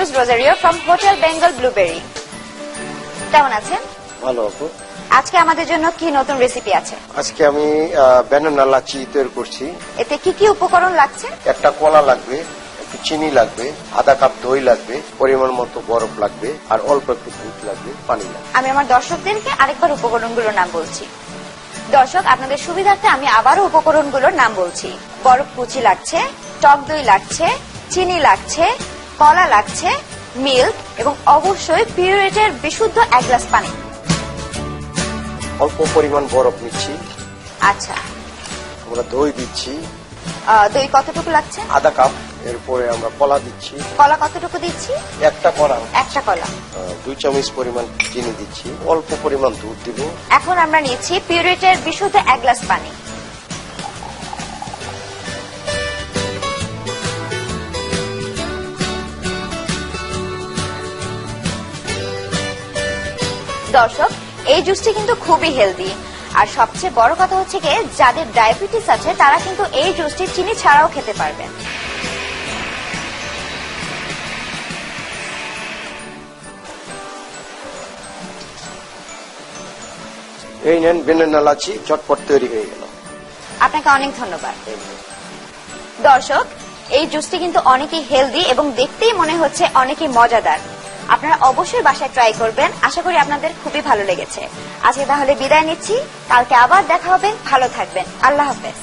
Ferdous Rozario from hotel Bengal blueberry. কেমন আছেন? ভালো আপু। আজকে আমাদের জন্য কি নতুন রেসিপি আছে? আজকে আমি ব্যানানা লাচি তৈরি করছি। এতে কি কি উপকরণ লাগছে? একটা কলা লাগবে, একটু চিনি লাগবে, আধা কাপ দই লাগবে, পরিমাণ মতো বরফ লাগবে, আর অল্প একটু দুধ লাগবে, পানি লাগবে। আমি আমার দর্শকদেরকে আরেকবার উপকরণগুলোর নাম বলছি। দর্শক, আপনাদের সুবিধার্থে আমি আবারও উপকরণগুলোর নাম বলছি। বরফ কুচি লাগছে, টক দই লাগছে, চিনি লাগছে, কলা লাগছে, মিল্ক এবং অবশ্যই পিউরেটের বিশুদ্ধ 1 গ্লাস পানি। অল্প পরিমাণ বরফ নিচ্ছি। আচ্ছা, আমরা দই দিচ্ছি দই কতটুকু লাগছে? আধা কাপ। এরপরে আমরা কলা দিচ্ছি। কলা কতটুকু দিচ্ছি? একটা কলা। একটা কলা। 2 চামচ পরিমাণ চিনি দিচ্ছি। অল্প পরিমাণ দুধ দিব। এখন আমরা নিচ্ছি পিউরেটের বিশুদ্ধ 1 গ্লাস পানি। দর্শক, এই জুসটি কিন্তু খুবই হেলদি, আর সবচেয়ে বড় কথা হচ্ছে কি, যাদের ডায়াবেটিস আছে তারা কিন্তু এই জুসটি চিনি ছাড়াও খেতে পারবেন। এই নেন ব্যানানা লাচি, চটপট তৈরি হয়ে গেল। আপনাকে অনেক ধন্যবাদ। দর্শক, এই জুসটি কিন্তু অনেকই হেলদি এবং দেখতেই মনে হচ্ছে অনেকই মজাদার। আপনারা অবশ্যই বাসায় ট্রাই করবেন, আশা করি আপনাদের খুবই ভালো লেগেছে। আজকে তাহলে বিদায় নিচ্ছি, কালকে আবার দেখা হবে। ভালো থাকবেন, আল্লাহ হাফেজ।